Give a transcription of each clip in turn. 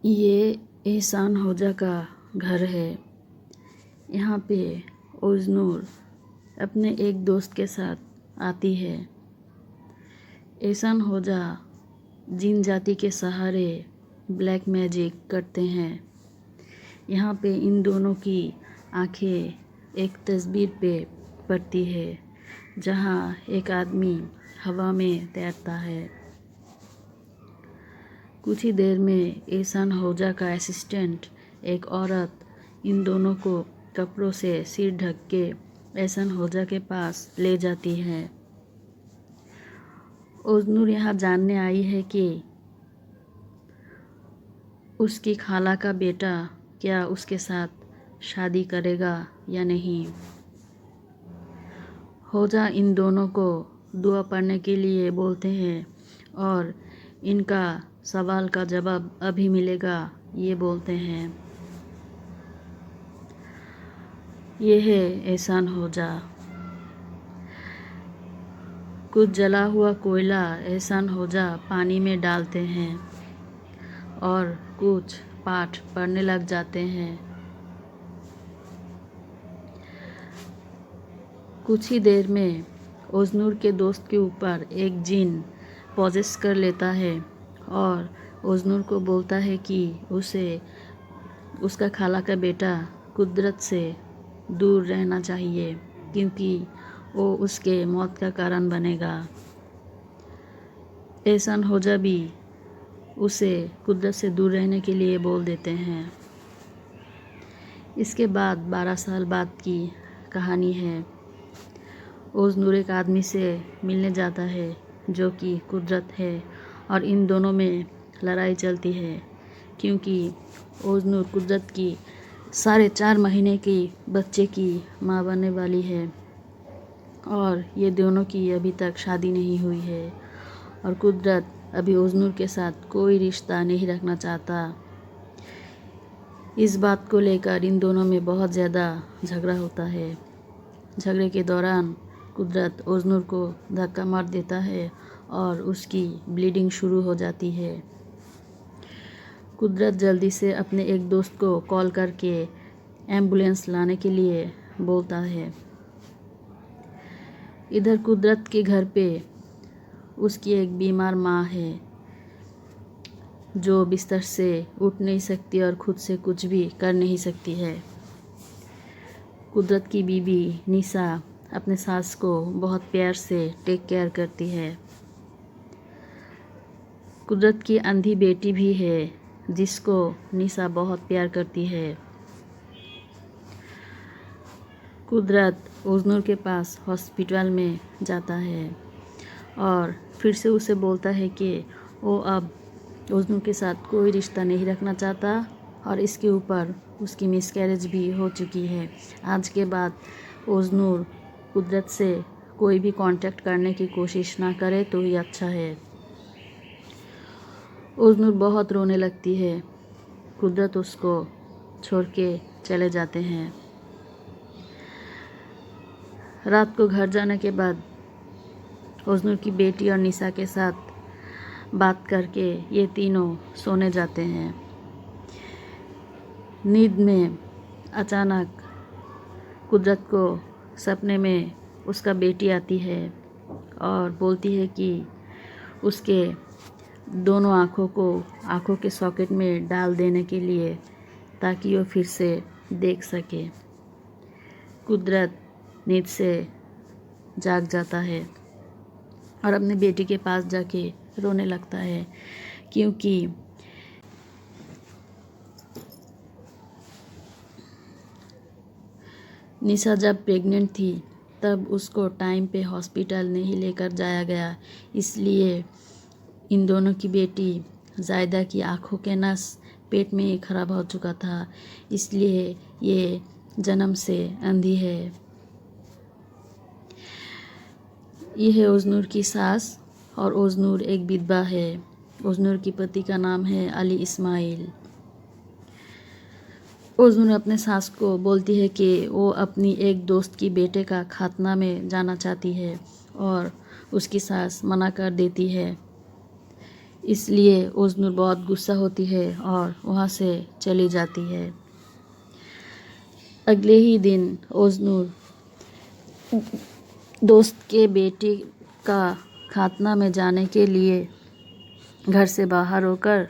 ये एहसान होजा का घर है। यहाँ पे ओज़नूर अपने एक दोस्त के साथ आती है। एहसान होजा जिन जाति के सहारे ब्लैक मैजिक करते हैं। यहाँ पे इन दोनों की आंखें एक तस्वीर पे पड़ती है, जहाँ एक आदमी हवा में तैरता है। कुछ ही देर में एहसान होजा का असिस्टेंट एक औरत इन दोनों को कपड़ों से सिर ढक के एहसान होजा के पास ले जाती है। ओज़नूर यहाँ जानने आई है कि उसकी खाला का बेटा क्या उसके साथ शादी करेगा या नहीं। होजा इन दोनों को दुआ पढ़ने के लिए बोलते हैं और इनका सवाल का जवाब अभी मिलेगा, ये बोलते हैं। ये है एहसान होजा। कुछ जला हुआ कोयला एहसान होजा पानी में डालते हैं और कुछ पाठ पढ़ने लग जाते हैं। कुछ ही देर में ओज़नूर के दोस्त के ऊपर एक जिन पॉजेस कर लेता है और ओज़नूर को बोलता है कि उसे उसका खाला का बेटा कुदरत से दूर रहना चाहिए, क्योंकि वो उसके मौत का कारण बनेगा। एहसान होजा भी उसे कुदरत से दूर रहने के लिए बोल देते हैं। इसके बाद 12 साल बाद की कहानी है। ओज़नूर एक आदमी से मिलने जाता है जो कि कुदरत है और इन दोनों में लड़ाई चलती है, क्योंकि ओज़नूर कुदरत की 4.5 महीने की बच्चे की माँ बनने वाली है और ये दोनों की अभी तक शादी नहीं हुई है और कुदरत अभी ओज़नूर के साथ कोई रिश्ता नहीं रखना चाहता। इस बात को लेकर इन दोनों में बहुत ज़्यादा झगड़ा होता है। झगड़े के दौरान कुदरत ओज़नूर को धक्का मार देता है और उसकी ब्लीडिंग शुरू हो जाती है। कुदरत जल्दी से अपने एक दोस्त को कॉल करके एम्बुलेंस लाने के लिए बोलता है। इधर कुदरत के घर पे उसकी एक बीमार माँ है जो बिस्तर से उठ नहीं सकती और खुद से कुछ भी कर नहीं सकती है। कुदरत की बीबी निशा अपने सास को बहुत प्यार से टेक केयर करती है। कुदरत की अंधी बेटी भी है जिसको निशा बहुत प्यार करती है। कुदरत ओज़नूर के पास हॉस्पिटल में जाता है और फिर से उसे बोलता है कि वो अब ओज़नूर के साथ कोई रिश्ता नहीं रखना चाहता और इसके ऊपर उसकी मिसकैरेज भी हो चुकी है। आज के बाद ओज़नूर कुदरत से कोई भी कांटेक्ट करने की कोशिश ना करे तो ही अच्छा है। ओज़नूर बहुत रोने लगती है। कुदरत उसको छोड़ के चले जाते हैं। रात को घर जाने के बाद ओज़नूर की बेटी और निशा के साथ बात करके ये तीनों सोने जाते हैं। नींद में अचानक कुदरत को सपने में उसका बेटी आती है और बोलती है कि उसके दोनों आँखों के सॉकेट में डाल देने के लिए, ताकि वो फिर से देख सके। कुदरत नींद से जाग जाता है और अपने बेटी के पास जाके रोने लगता है, क्योंकि निशा जब प्रेग्नेंट थी तब उसको टाइम पे हॉस्पिटल नहीं लेकर जाया गया, इसलिए इन दोनों की बेटी जायदा की आँखों के नस पेट में ही ख़राब हो चुका था, इसलिए ये जन्म से अंधी है। यह है ओज़नूर की सास और ओज़नूर एक विधवा है। ओज़नूर की पति का नाम है अली इस्माइल। ओज़नूर अपने सास को बोलती है कि वो अपनी एक दोस्त की बेटे का खातना में जाना चाहती है और उसकी सास मना कर देती है। इसलिए ओज़नूर बहुत गुस्सा होती है और वहाँ से चली जाती है। अगले ही दिन ओज़नूर दोस्त के बेटी का खातना में जाने के लिए घर से बाहर होकर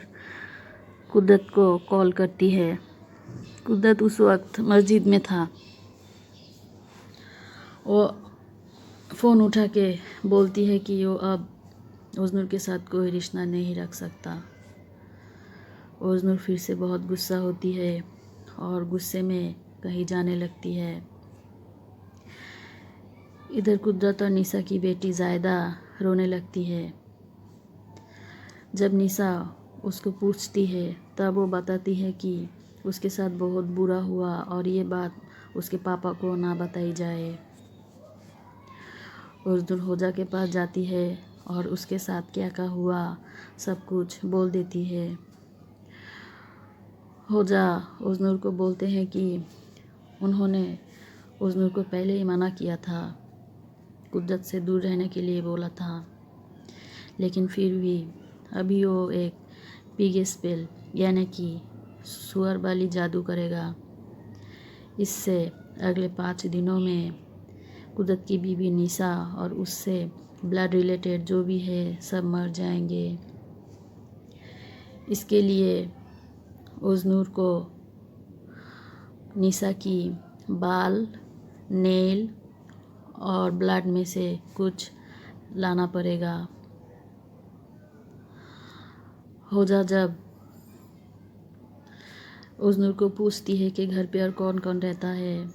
कुदरत को कॉल करती है। कुदरत उस वक्त मस्जिद में था। वो फ़ोन उठा के बोलती है कि वो अब ओज़नूर के साथ कोई रिश्ता नहीं रख सकता। ओज़नूर फिर से बहुत गुस्सा होती है और गुस्से में कहीं जाने लगती है। इधर कुदरत और निशा की बेटी ज़ायदा रोने लगती है। जब निशा उसको पूछती है तब वो बताती है कि उसके साथ बहुत बुरा हुआ और ये बात उसके पापा को ना बताई जाए। ओज़नूर होजा के पास जाती है और उसके साथ क्या क्या हुआ सब कुछ बोल देती है। होजा ओज़नूर को बोलते हैं कि उन्होंने ओज़नूर को पहले ही मना किया था, कुदरत से दूर रहने के लिए बोला था, लेकिन फिर भी अभी वो एक पिग स्पेल यानी कि सुअर वाली जादू करेगा। इससे अगले 5 दिनों में कुदरत की बीवी निशा और उससे ब्लड रिलेटेड जो भी है सब मर जाएंगे। इसके लिए ओज़नूर को निशा की बाल, नेल और ब्लड में से कुछ लाना पड़ेगा। होजा जब ओज़नूर को पूछती है कि घर पे और कौन कौन रहता है,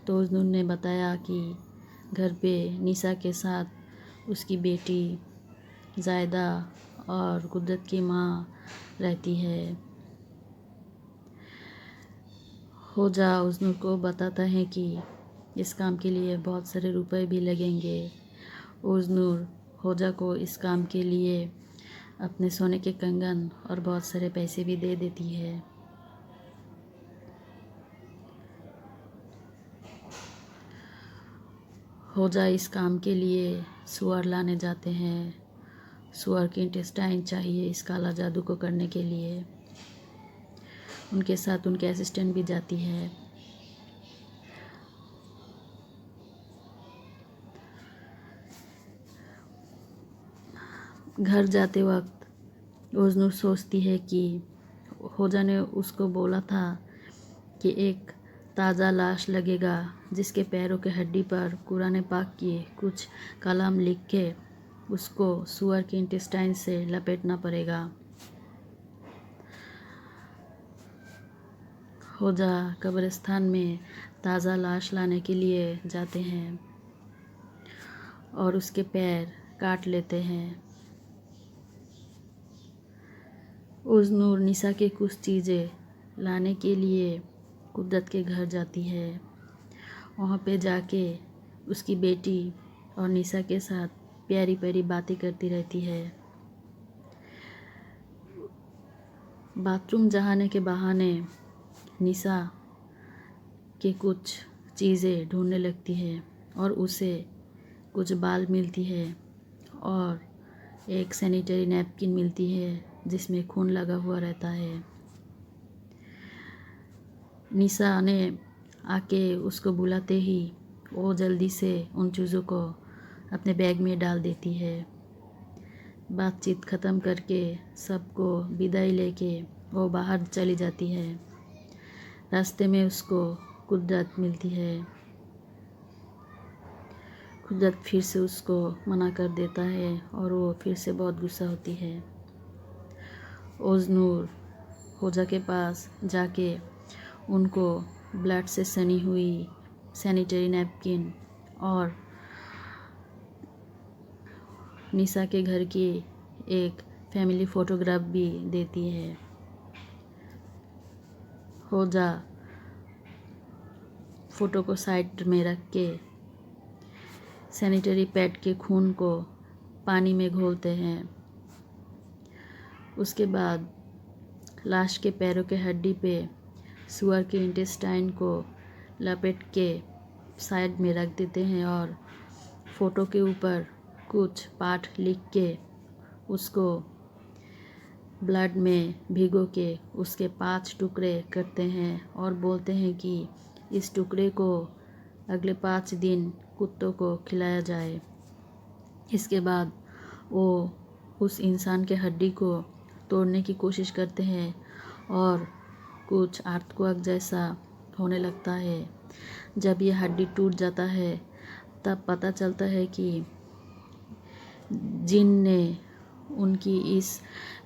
तो ओज़नूर ने बताया कि घर पे निशा के साथ उसकी बेटी ज़ायदा और कुदरत की माँ रहती है। होजा ओज़नूर को बताता है कि इस काम के लिए बहुत सारे रुपए भी लगेंगे। ओज़नूर होजा को इस काम के लिए अपने सोने के कंगन और बहुत सारे पैसे भी दे देती है। होजा इस काम के लिए सुअर लाने जाते हैं। सुअर के इंटेस्टाइन चाहिए इस काला जादू को करने के लिए। उनके साथ उनके असिस्टेंट भी जाती है। घर जाते वक्त ओज़नूर सोचती है कि होजा ने उसको बोला था कि एक ताज़ा लाश लगेगा जिसके पैरों के हड्डी पर कुरान पाक की कुछ कलाम लिख के उसको सुअर के इंटेस्टाइन से लपेटना पड़ेगा। होजा कब्रिस्तान में ताज़ा लाश लाने के लिए जाते हैं और उसके पैर काट लेते हैं। ओज़नूर निशा के कुछ चीज़ें लाने के लिए कुदरत के घर जाती है। वहाँ पे जाके उसकी बेटी और निशा के साथ प्यारी प्यारी बातें करती रहती है। बाथरूम जाने के बहाने निशा के कुछ चीज़ें ढूंढने लगती है और उसे कुछ बाल मिलती है और एक सैनिटरी नैपकिन मिलती है जिसमें खून लगा हुआ रहता है। निशा ने आके उसको बुलाते ही वो जल्दी से उन चीज़ों को अपने बैग में डाल देती है। बातचीत ख़त्म करके सबको विदाई लेके वो बाहर चली जाती है। रास्ते में उसको कुदरत मिलती है। कुदरत फिर से उसको मना कर देता है और वो फिर से बहुत गुस्सा होती है। ओज़नूर होजा के पास जाके उनको ब्लड से सनी हुई सैनिटरी नैपकिन और निशा के घर की एक फैमिली फ़ोटोग्राफ भी देती है। होजा फ़ोटो को साइड में रख के सैनिटरी पैड के खून को पानी में घोलते हैं। उसके बाद लाश के पैरों के हड्डी पे सुअर के इंटेस्टाइन को लपेट के साइड में रख देते हैं और फ़ोटो के ऊपर कुछ पाठ लिख के उसको ब्लड में भिगो के उसके 5 टुकड़े करते हैं और बोलते हैं कि इस टुकड़े को अगले 5 दिन कुत्तों को खिलाया जाए। इसके बाद वो उस इंसान के हड्डी को तोड़ने की कोशिश करते हैं और कुछ अर्थक्वेक जैसा होने लगता है। जब ये हड्डी टूट जाता है तब पता चलता है कि जिन ने उनकी इस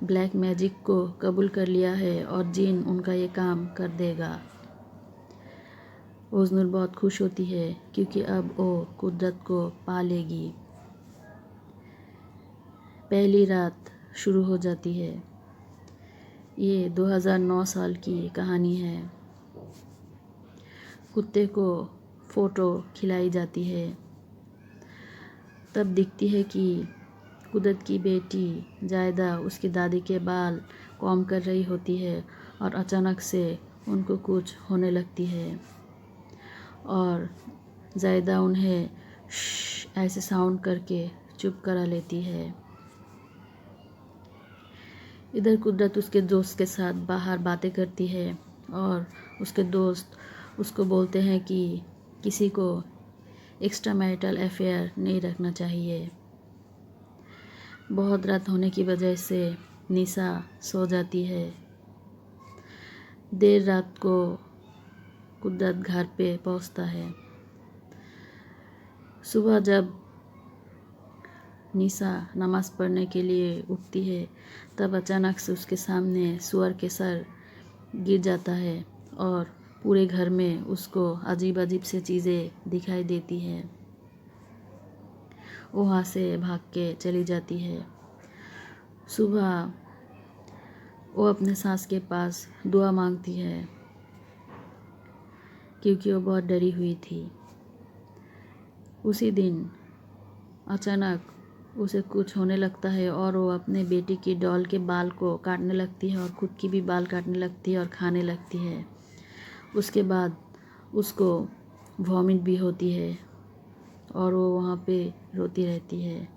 ब्लैक मैजिक को कबूल कर लिया है और जिन उनका ये काम कर देगा। ओज़नूर बहुत खुश होती है क्योंकि अब वो कुदरत को पा लेगी। पहली रात शुरू हो जाती है। ये 2009 साल की कहानी है। कुत्ते को फ़ोटो खिलाई जाती है। तब दिखती है कि कुदरत की बेटी जायदा उसकी दादी के बाल कॉम कर रही होती है और अचानक से उनको कुछ होने लगती है और जायदा उन्हें ऐसे साउंड करके चुप करा लेती है। इधर कुदरत उसके दोस्त के साथ बाहर बातें करती है और उसके दोस्त उसको बोलते हैं कि किसी को एक्स्ट्रा मैरिटल अफेयर नहीं रखना चाहिए। बहुत रात होने की वजह से निशा सो जाती है। देर रात को कुदरत घर पे पहुंचता है। सुबह जब निशा नमाज़ पढ़ने के लिए उठती है तब अचानक से उसके सामने सुअर के सर गिर जाता है और पूरे घर में उसको अजीब अजीब से चीज़ें दिखाई देती हैं। वो वहाँ से भाग के चली जाती है। सुबह वो अपने सास के पास दुआ मांगती है क्योंकि वो बहुत डरी हुई थी। उसी दिन अचानक उसे कुछ होने लगता है और वो अपने बेटी की डॉल के बाल को काटने लगती है और खुद की भी बाल काटने लगती है और खाने लगती है। उसके बाद उसको वॉमिट भी होती है और वो वहाँ पे रोती रहती है।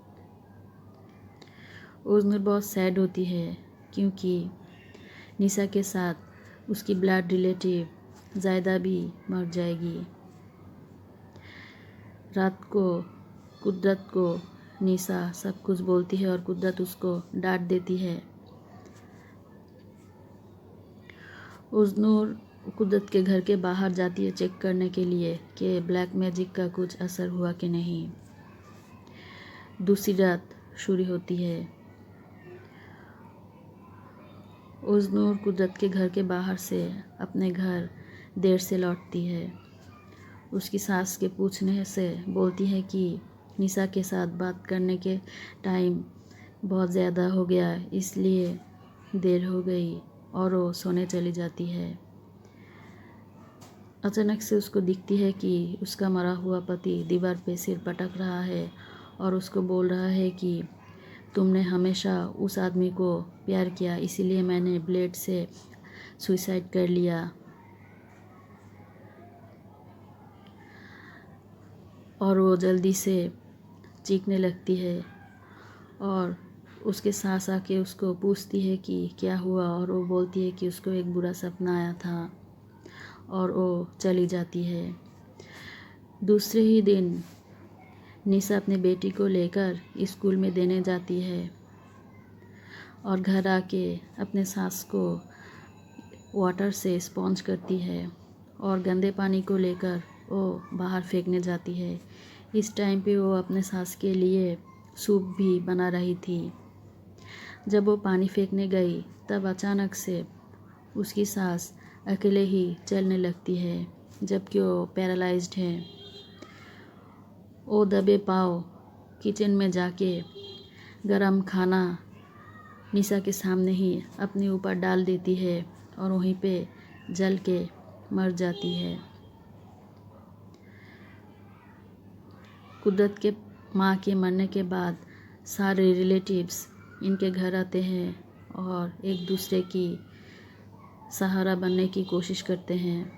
ओज़नूर बहुत सैड होती है क्योंकि निशा के साथ उसकी ब्लड रिलेटिव जायदा भी मर जाएगी। रात को कुदरत को निशा सब कुछ बोलती है और कुदरत उसको डांट देती है। ओज़नूर कुदरत के घर के बाहर जाती है चेक करने के लिए कि ब्लैक मैजिक का कुछ असर हुआ कि नहीं। दूसरी रात शुरू होती है। ओज़नूर कुदरत के घर के बाहर से अपने घर देर से लौटती है। उसकी सास के पूछने से बोलती है कि निशा के साथ बात करने के टाइम बहुत ज़्यादा हो गया इसलिए देर हो गई और वो सोने चली जाती है। अचानक से उसको दिखती है कि उसका मरा हुआ पति दीवार पे सिर पटक रहा है और उसको बोल रहा है कि तुमने हमेशा उस आदमी को प्यार किया इसीलिए मैंने ब्लेड से सुसाइड कर लिया। और वो जल्दी से चीखने लगती है और उसके सास आके उसको पूछती है कि क्या हुआ और वो बोलती है कि उसको एक बुरा सपना आया था और वो चली जाती है। दूसरे ही दिन निशा अपनी बेटी को लेकर स्कूल में देने जाती है और घर आके अपने सास को वाटर से स्पॉन्ज करती है और गंदे पानी को लेकर वो बाहर फेंकने जाती है। इस टाइम पे वो अपने सास के लिए सूप भी बना रही थी। जब वो पानी फेंकने गई तब अचानक से उसकी सास अकेले ही चलने लगती है जबकि वो पैरालाइज्ड है। वो दबे पाँव किचन में जाके गरम खाना निशा के सामने ही अपने ऊपर डाल देती है और वहीं पे जल के मर जाती है। कुदरत के माँ के मरने के बाद सारे रिलेटिव्स इनके घर आते हैं और एक दूसरे की सहारा बनने की कोशिश करते हैं।